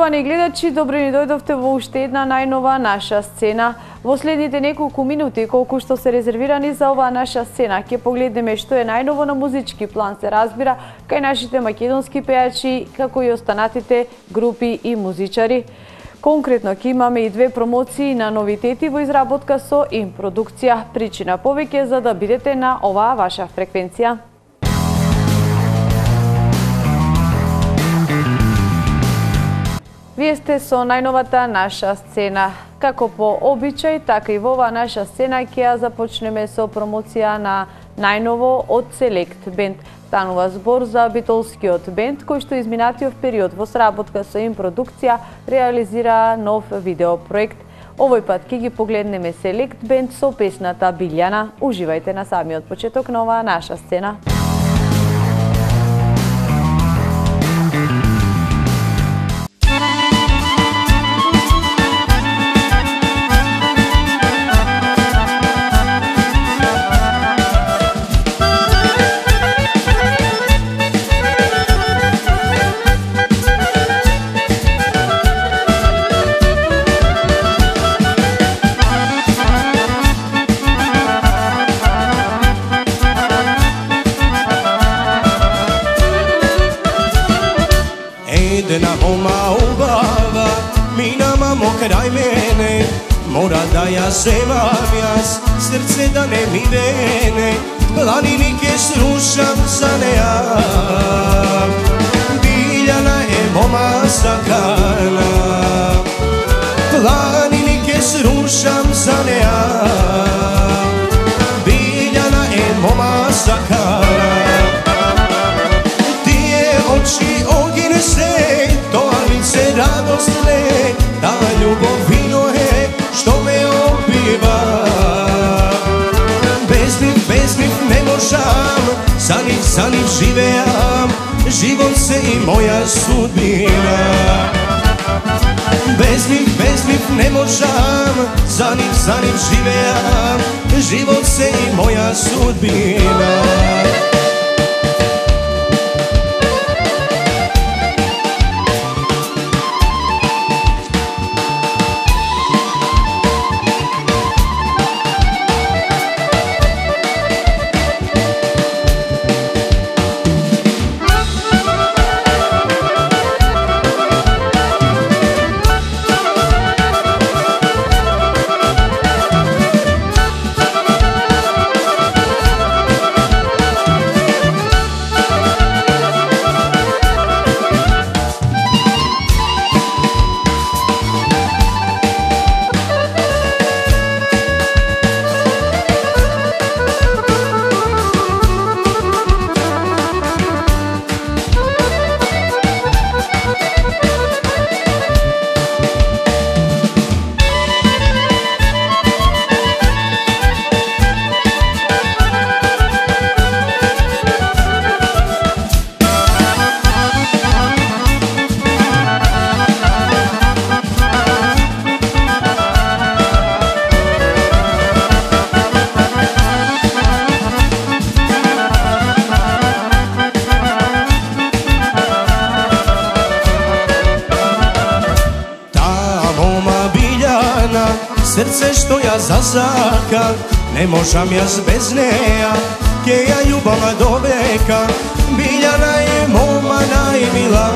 Почитувани гледачи, добро ни дојдовте во уште една најнова наша сцена. Во следните неколку минути, колку што се резервирани за оваа наша сцена, ќе погледнеме што е најново на музички план, се разбира, кај нашите македонски пејачи, како и останатите групи и музичари. Конкретно ќе имаме и две промоции на новитети во изработка со импродукција. Причина повеќе за да бидете на оваа ваша фреквенција. Вие сте со најновата наша сцена. Како по обичај, така и во оваа наша сцена ќе ја започнеме со промоција на најново од Select Band. Станува збор за битолскиот бенд кој што изминатиот период во сработка со импродукција реализира нов видеопроект. Овој пат ќе ги погледнеме Select Band со песната Билјана. Уживајте на самиот почеток на оваа наша сцена. Една ома убава, мина мамо крај мене, мора да ја земам јас, срце да не ми вене, планини ке срушам за неа. Билјана е мома сакана, планини ке срушам за неа. Билјана е мома сакана, тие очи огине се, тоа лице радост ле, таа љубов вино е што ме опива. Без нив не можам, за нив живеам, живот се и моја судбина. Без нив не можам, за нив живеам, живот се и моја судбина. Срце што ја засака, не можам јас без неа, ке ја љубам до века. Билјана е мома најмила,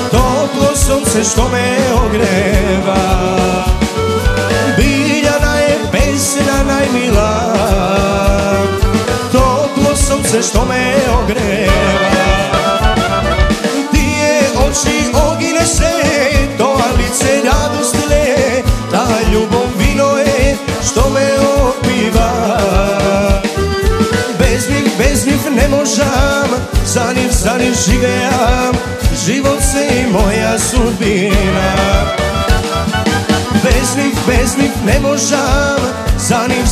топло сонце што ме огрева. Билјана е песна најмила, топло сонце што ме огрева. Тие очи огине се, тоа лице радост ле, таа љубов вино е што ме опива. Без нив не можам, за нив живеам, живот се и моја судбина. Без нив не можам, за нив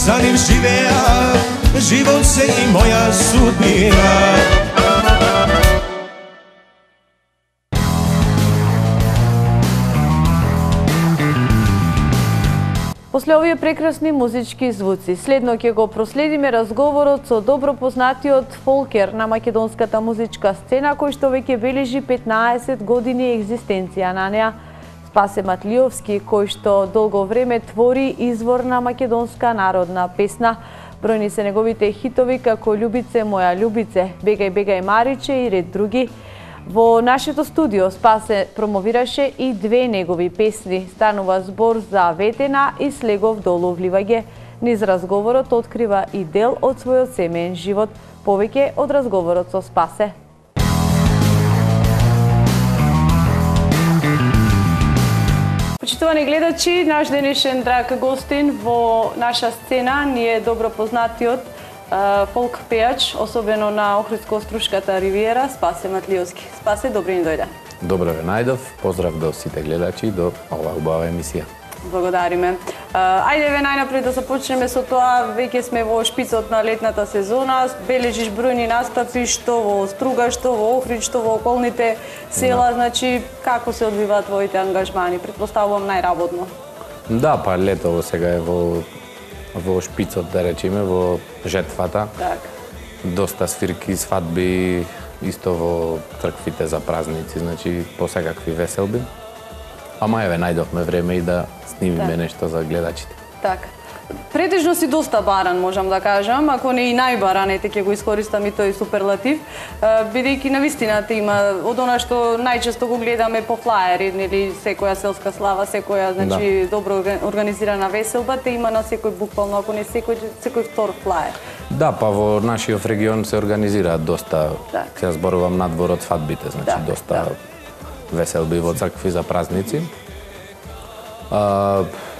живеам, живот се и моја судбина. После овие прекрасни музички звуци, следно ќе го проследиме разговорот со добро познатиот фолкер на македонската музичка сцена, кој што веќе бележи 15 години екзистенција на неа, Спасе Матлиовски, кој што долго време твори изворна македонска народна песна. Бројни се неговите хитови како Љубице, моја љубице, Бегај, бегај Мариче и ред други. Во нашето студио Спасе промовираше и две негови песни. Станува збор за Ветена и Слегов долу вливање. Низ разговорот открива и дел од својот семеен живот. Повеќе од разговорот со Спасе. Почитувани гледачи, наш денешен драг гостин во наша сцена ни е добро познатиот фолк пејач, особено на Охридско-Острушката ривиера, Спасе Матлиовски. Спасе, добри ни дојде. Добро ве најдов, поздрав до сите гледачи до оваа убава емисија. Благодариме. Ајде ве најнапред да започнеме со тоа, веќе сме во шпицот на летната сезона, бележиш бројни настапи што во Струга, што во Охрид, што во околните села, значи како се одвиваат твоите ангажмани? Претпоставувам најработно. Да, па летово сега е во шпицот, да речеме, во жетвата. Так. Доста свирки, свадби, исто во црквите за празници, значи по секакви веселби. Ама еве најдовме време и да снимиме нешто за гледачите. Така. Претежно си доста баран, можам да кажам, ако не и најбаран, ете ќе го искористам и тој суперлатив, бидејќи навистина има од она што најчесто го гледаме по флаери, нели секоја селска слава, секоја значи добро организирана веселба, те има на секој буквално, ако не секој втор флаер. Да, па во нашиот регион се организираат доста, ќе зборувам надвор од свадбите, значи доста веселби во цркви за празници.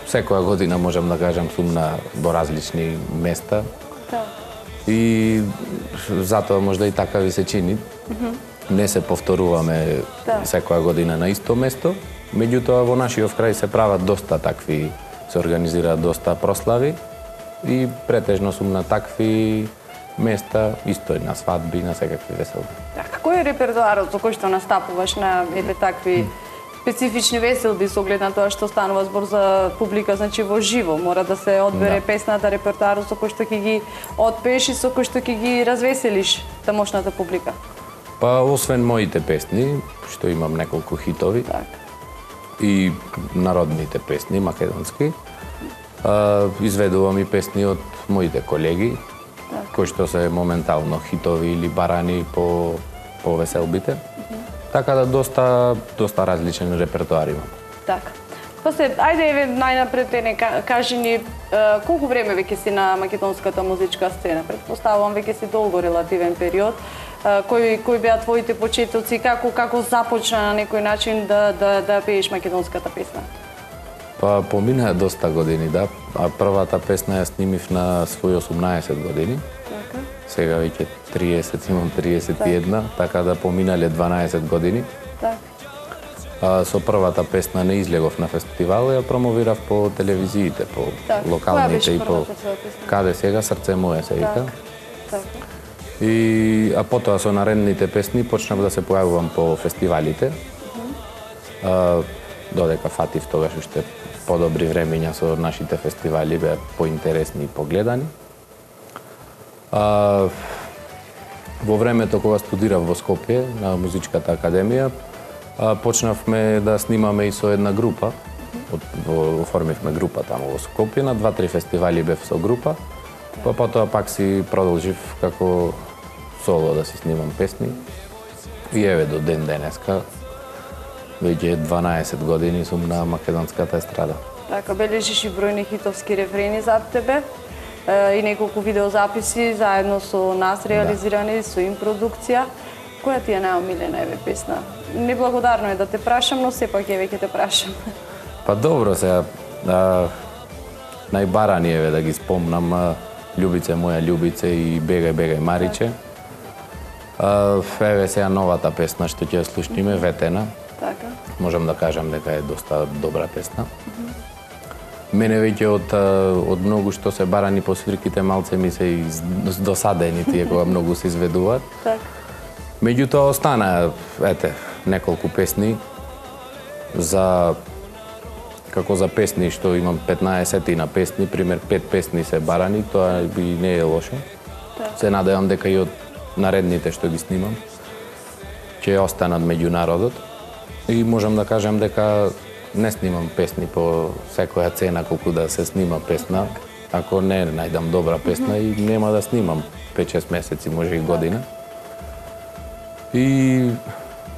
Секоја година можам да кажам сум во различни места. И затоа можда и така ви се чини. Не се повторуваме секоја година на исто место, меѓутоа во нашиот крај се прават доста такви, се организираат доста прослави и претежно сум на такви места, исто и на свадби, на секакви веселби. Кој е репертоарот со кој што настапуваш на такви специфични веселби со оглед на тоа што станува збор за публика, значи во живо мора да се одбере песната, репертоарот со кој што ќе ги отпееш и со кој што ќе ги развеселиш тамошната публика? Па освен моите песни, што имам неколку хитови, и народните песни македонски, изведувам и песни од моите колеги, кои што се моментално хитови или барани по веселбите. Така да доста различен репертоар имам. Така. После, ајде еве најнапред кажи ни колку време веќе си на македонската музичка сцена? Претпоставувам веќе си долго релативен период. Кои беа твоите почетоци, како започна на некој начин да пееш македонската песна? Па поминаа доста години, да. А првата песна ја снимив на своји 18 години. Сега веќе 30, имам 31, така да поминале 12 години. Со првата песна не излегов на фестивал, ја промовирав по телевизиите, по локалните и по... Каде сега, Срце моје се вика. А потоа со наредните песни почнав да се појавувам по фестивалите. Додека фатив тогаш уште подобри времења со нашите фестивали, беа поинтересни и погледани. Во времето кога студирав во Скопје на Музичката академија, почнавме да снимаме и со една група. Оформивме група таму во Скопје, на 2-3 фестивали бев со група, па потоа пак си продолжив како соло да си снимам песни. И еве до ден денеска, веќе 12 години сум на македонската естрада. Така, бележиш и бројни хитовски рефрени зад тебе. И неколку видеозаписи заедно со нас реализирани, со им продукција. Која ти е најомилена еве песна? Неблагодарно е да те прашам, но сепак еве ќе те прашам. Па добро сега, најбарани еве да ги спомнам Љубице, моја љубице и Бегај, бегај Мариче. Еве сега новата песна што ќе ја слушниме, Ветена. Така. Можам да кажам дека е доста добра песна. Мене веќе од многу што се барани по свирките малце ми се досадени тие кога многу се изведуваат. Меѓутоа остана, ете, неколку песни за како за песни што имам 15 песни, пример 5 песни се барани, тоа би не е лошо. Се надевам дека и од наредните што ги снимам ќе останат меѓу народот. И можам да кажем дека не снимам песни по секоја цена колку да се снима песна. Ако не најдам добра песна и нема да снимам 5-6 месеци, може и година. И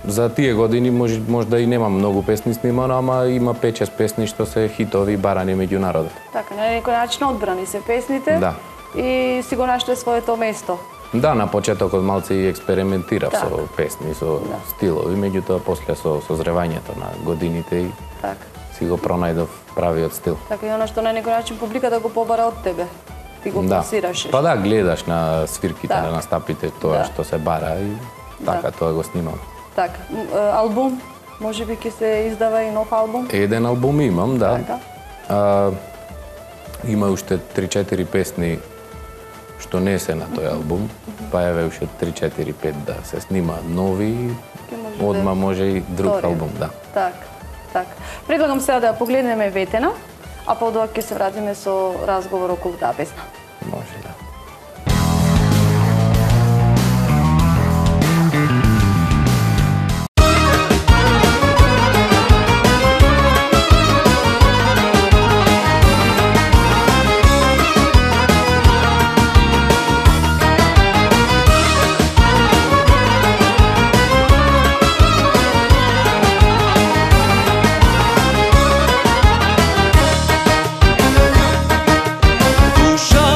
за тие години може да и немам многу песни снимано, ама има 5-6 песни што се хитови барани меѓу народот. Така, на некој начин одбрани се песните. Да. И си го нашле своето место. Да, на почетокот малце и експериментирав со песни, со стилови, меѓутоа после со созревањето на годините и си го пронајдов правиот стил. Така и она што на некој начин публиката го побара од тебе. Ти го пласираш. Па да, гледаш на свирките, на настапите, тоа што се бара и така тоа го снимам. Така, албум? Може би ќе се издава и нов албум? Еден албум имам, да. Има уште 3-4 песни што не се на тој албум, па еве уште 3-4-5 да се снима нови, одма може и друг албум, да. Така. Предлагам сега да погледнеме Ветена, а подоа ќе се вратиме со разговор околу таа песна. Може, да. Душа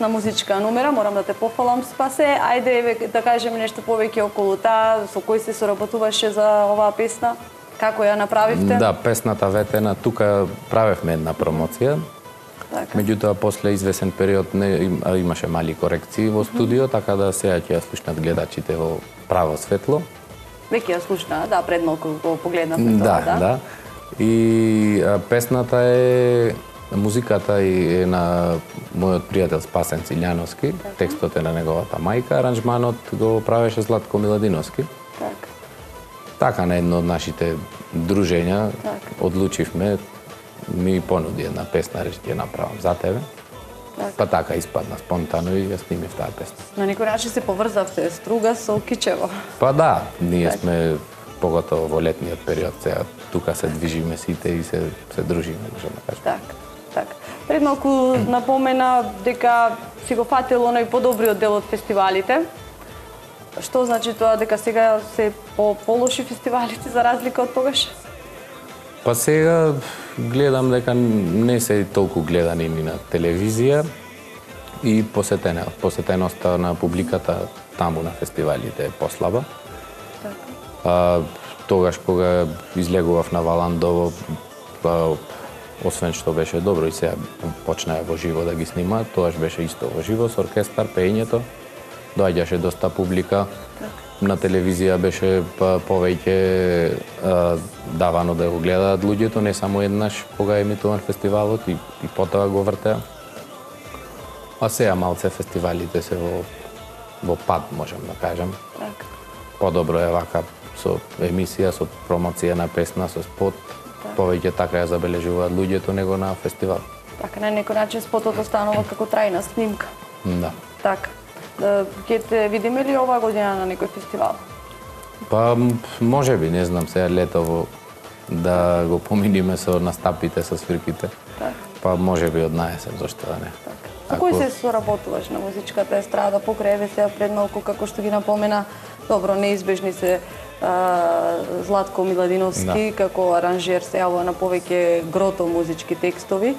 прекрасна музичка номера, морам да те пофалам, Спасе. Ајде да кажеме нешто повеќе околу таа, со кој се соработуваше за оваа песна? Како ја направивте? Да, песната Ветена, тука правевме една промоција. Меѓутоа, после извесен период имаше мали корекции во студио, така да сега ќе ја слушнат гледачите во право светло. Веќе ја слушна, да, пред малку го погледнавме тоа, да. Да. И песната е, музиката е на мојот пријател Спасен Цилјановски, текстот е на неговата мајка, аранжманот го правеше Златко Миладиновски. Така на едно од нашите дружења одлучивме, ми понуди една песна, речи ја направам за тебе. Па така испадна спонтано и ја снимив таа песна. На некој начин се поврзавте Струга со Кичево. Па да, ние сме поготово во летниот период, сега тука се движиме сите и се дружиме, можам да кажем. Така. Пред малку напомена дека си го фатил оној подобриот дел од фестивалите. Што значи тоа, дека сега се полоши фестивалите за разлика од тогаш? Па сега гледам дека не се толку гледани ни на телевизија и посетеноста на публиката таму на фестивалите е послаба. Тогаш кога излегував на Валандово, освен што беше добро и сега почнаа во живо да ги снимаат, тоаш беше исто во живо со оркестар, пеењето. Доаѓаше доста публика. На телевизија беше повеќе давано да го гледаат луѓето, не само еднаш кога е емитуван фестивалот и потоа го вртеа. А сега малце фестивалите се во пад, можам да кажам. Подобро е вака со емисија, со промоција на песна, со спот. Повеќе така ја забележуваат луѓето него на фестивал. Така, на некој начин спотот останува како трајна снимка. Да. Така. Ќе те видиме ли оваа година на некој фестивал? Па, може би, не знам, сега летово да го поминиме со настапите, со свирките. Па, може би од наесен, зашто да не. Со кој се соработуваш на музичката естрада покрај ЕВС пред малку, како што ги напомена, добро, неизбежни се Златко Миладиновски, како аранжер се јавува на повеќе грото музички текстови.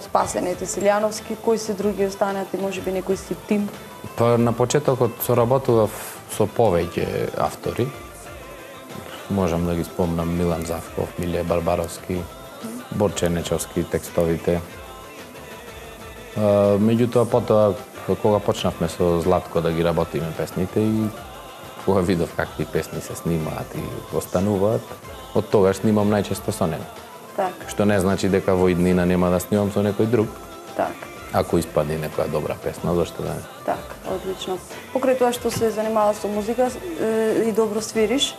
Спасенете Цилјановски, кои се други останати, може би некој си тим? Па на почетокот соработував со повеќе автори. Можам да ги спомнам Милан Завков, Миле Барбаровски, Борче Нечовски текстовите. Меѓутоа потоа кога почнавме со Златко да ги работиме песните и кога видов какви песни се снимаат и остануваат, од тогаш снимам најчесто со него. Што не значи дека во иднина нема да снимам со некој друг. Ако испадне некоја добра песна, зашто да не? Така, одлично. Покрај тоа што се занимава со музика и добро свириш,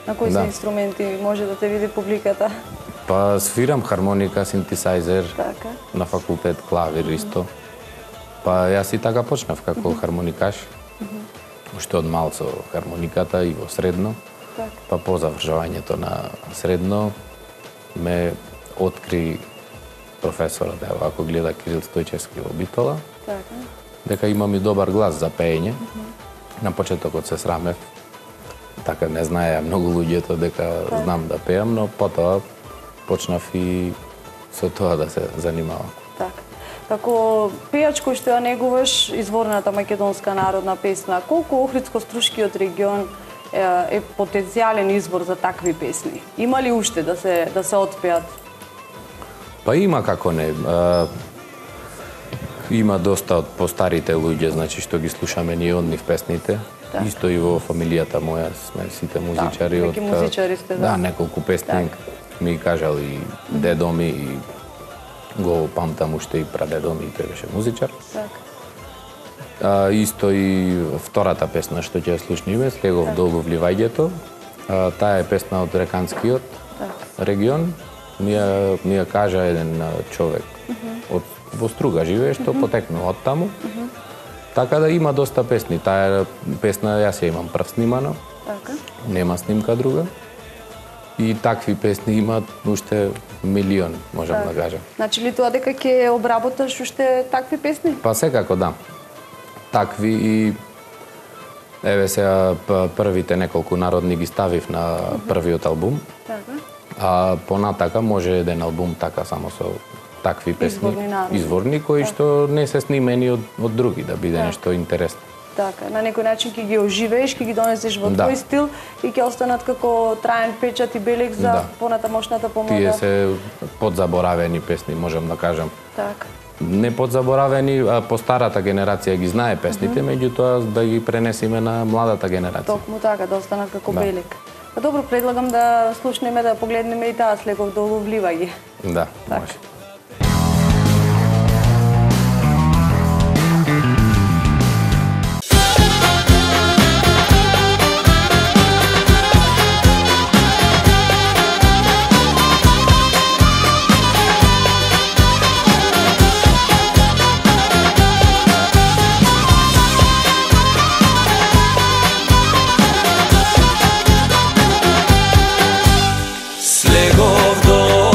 на кои се инструменти може да те види публиката? Па свирам хармоника, синтесајзер, на факултет клавир исто. Па јас и така почнав како хармоникаш. Уште од мал со хармониката и во средно. Па по завршувањето на средно ме откри професорот, ево, ако гледа Кирил Стојчевски во Битола, дека имам и добар глас за пеење. На почетокот се срамев, така не знаеа многу луѓето дека знам да пеам, но потоа почнав и со тоа да се занимавам. Како пејач кој што ја негуваш изворната македонска народна песна, колку Охридско-Струшкиот регион е потенцијален извор за такви песни? Има ли уште да се отпеат? Па има, како не. Има доста од постарите луѓе, значи што ги слушаме ние од нив песните. Исто и во фамилијата моја сме сите музичари. Неки музичари сте, да. Да, неколку песни ми кажал и дедо ми и го памтам уште и прадедо ми, тој беше музичар. Исто и втората песна што ќе ја слушниме, Слегов долу вливајќето. Таа е песна од Реканскиот регион. Ми ја кажа еден човек во Струга живее, што потекнува од таму. Така да има доста песни. Таа песна јас ја имам прв снимано. Нема снимка друга. И такви песни имаат уште милион, можам да кажам. Значи ли тоа дека ќе обработаш уште такви песни? Па секако да. Такви и еве сега првите неколку народни ги ставив на првиот албум. А понатака може еден албум така само со такви песни, Изворни, изворни, кои што не се снимени од други, да биде нешто интересно. Така, на некој начин ќе ги оживееш, ќе ги донесеш во твој стил и ќе останат како траен печат и белег за понатамошната помлада. Тие се подзаборавени песни, можам да кажам. Така. Не подзаборавени, а по старата генерација ги знае песните, меѓутоа да ги пренесиме на младата генерација. Токму така, да останат како белег. Па добро, предлагам да слушнеме, да погледнеме и таа слегов долу вливање. Да, може. Слегов долу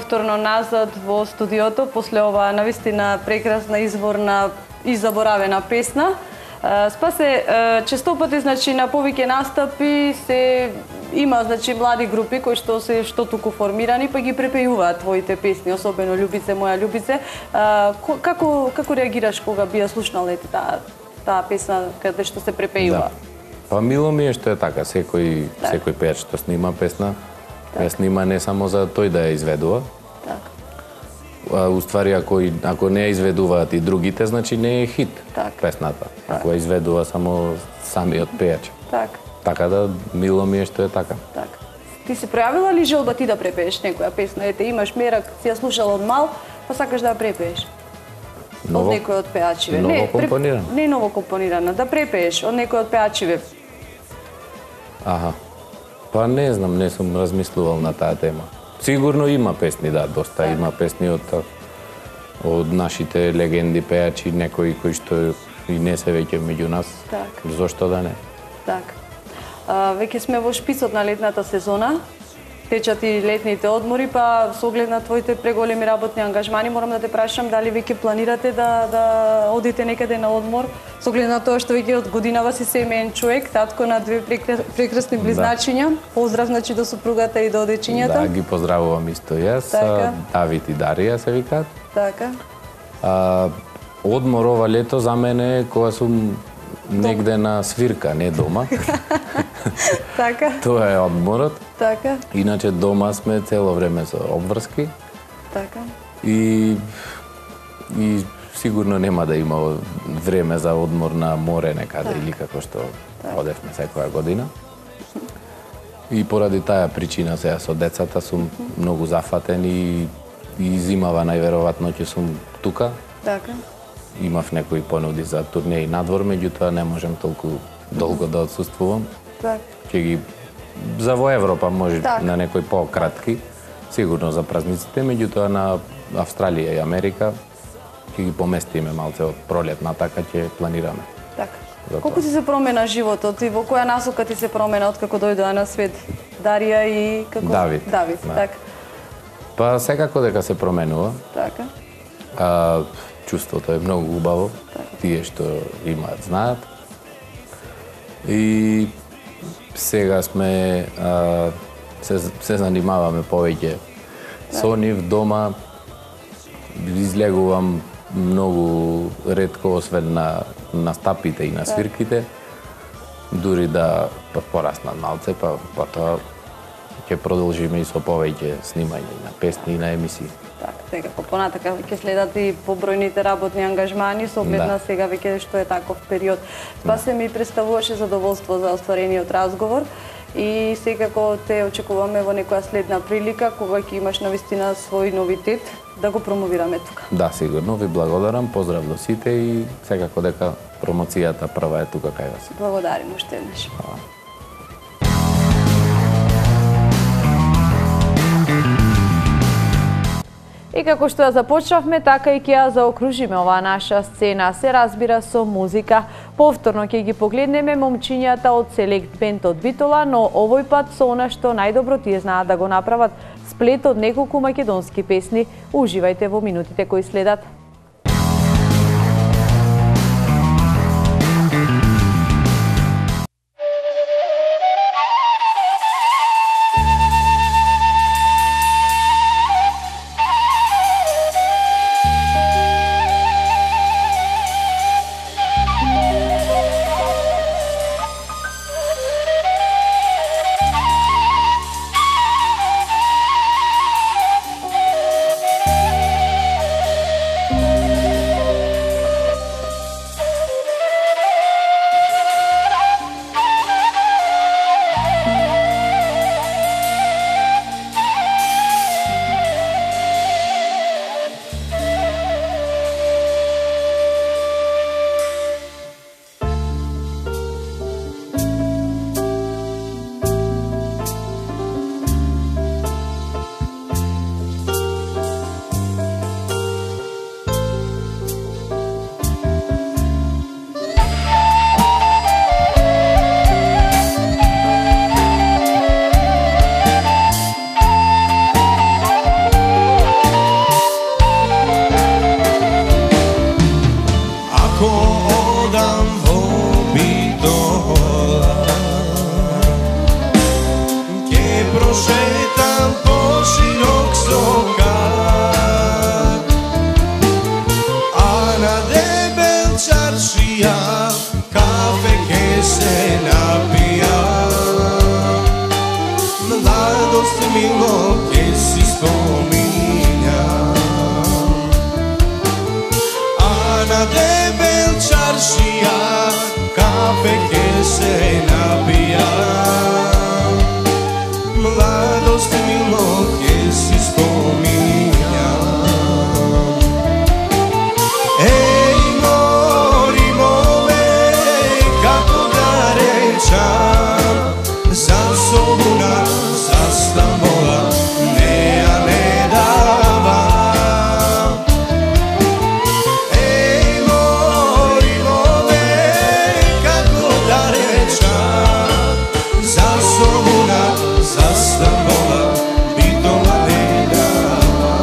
повторно назад во студиото после оваа навистина прекрасна изворна и заборавена песна. Спасе, често пати, значи, на повеќе настапи се има, значи, млади групи кои што се туку формирани, па ги препејуваат твоите песни, особено Љубице, моја Љубице. Како реагираш кога би ја слушнал таа песна каде што се препејува? Па мило ми е што е така, секој пејач што снима песна, ја снима не само за тој да ја изведува. Уствари, ако не ја изведуваат и другите, значи не е хит песната. Ако ја изведува само самиот пејач. Така да, мило ми е што е така. Ти се пројавила ли желба ти да препееш некоја песна? Ете, имаш мерак, си ја слушала од мал, па сакаш да ја препееш? Од некој од пејачиве? Ново компонирана? Не ново компонирана, да препееш од некој од пејачиве. Аха. Па не знам, не сум размислувал на таа тема. Сигурно има песни, да, доста има песни од нашите легенди пејачи, некои кои што и не се веќе меѓу нас. Зошто да не? Веќе сме во шпицот на летната сезона. Течат и летните одмори, па со оглед на твоите преголеми работни ангажмани, морам да те прашам дали веќе планирате да одите некаде на одмор, со оглед на тоа што веќе од годинава си семеен човек, татко на две прекрасни близначиња. Поздрав, значи, до супругата и до дечињата. Да, ги поздравувам исто јас. Давид и Дарија се викаат. Одмор ова лето за мене кога сум негде на свирка, не дома. Тоа е одморот. Иначе дома сме цело време со обврски. И сигурно нема да има време за одмор на море некаде или како што одевме секоја година. И поради таа причина сега со децата сум многу зафатен и зимава најверојатно ќе сум тука. Имав некои понуди за турнеи надвор, меѓутоа не можем толку долго да отсуствувам. Ќе ги за во Европа може на некои пократки, сигурно за празниците, меѓутоа на Австралија и Америка ќе ги поместиме малце од пролет на така ќе планираме. Колку ти се промена животот и во која насока ти се промена откако дојдоа на свет Дарија и како Давид? Па секако дека се променува. Чувството е многу убаво. Тие што имаат знаат. И сега сме се занимаваме повеќе со нив дома. Излегувам многу ретко, освен на настапите и на свирките. Дури да пораснат малце, па тоа ќе продолжиме и со повеќе снимање на песни и на емисии. Секако понатака ќе следат и побројните работни ангажмани со оглед на сега веќе што е таков период. Тоа се ми представуваше задоволство за остварениот разговор и секако те очекуваме во некоја следна прилика кога ќе имаш навистина свој новитет да го промовираме тука. Да, сигурно ви благодарам, поздрав до сите и секако дека промоцијата прва е тука кај вас. Благодарим уште еднаш. И како што ја започнавме, така и ќе ја заокружиме оваа наша сцена. Се разбира со музика. Повторно ќе ги погледнеме момчињата од Селект Бенд од Битола, но овој пат со она што најдобро тие знаат да го направат, сплет од неколку македонски песни. Уживајте во минутите кои следат. mladost milo che si spominja. A na debel čaršija kafe che se napija. Mladost milo che si spominja. Ej, mori mole, kako da rečam, za sobuna, za Stambola, ne ja ne dava. Ej, mori mole, kako da rečam, za sobuna, za Stambola, bitova ne dava.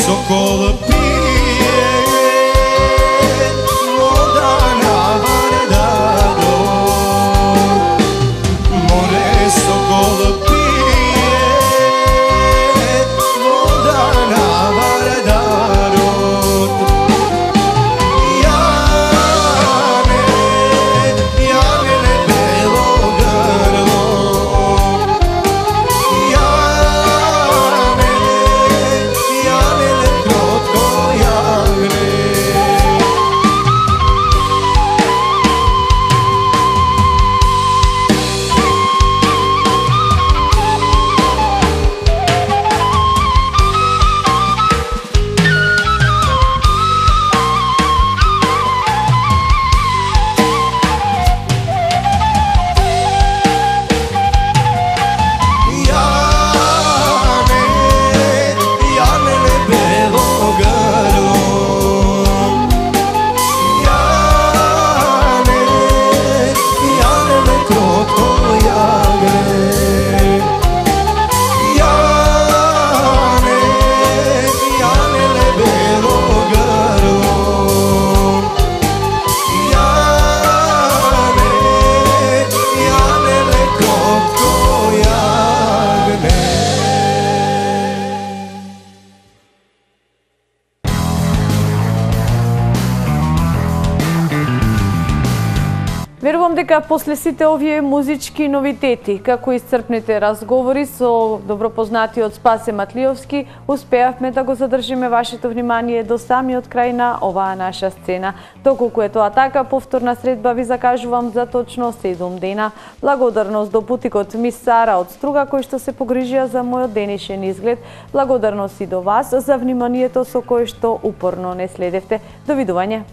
Sokol pije, voda na Vardaro. More sokol pije, voda na Vardaro. Jane, belo grlo. Jane, krotko дека после сите овие музички новитети, како исцрпните разговори со добропознатиот Спасе Матлиовски, успеавме да го задржиме вашето внимание до самиот крај на оваа наша сцена. Доколку е тоа така, повторна средба ви закажувам за точно 7 дена. Благодарност до путикот мис Сара од Струга, кој што се погрижија за мојот денешен изглед. Благодарност и до вас за вниманието со кое што упорно не следевте. Довидување.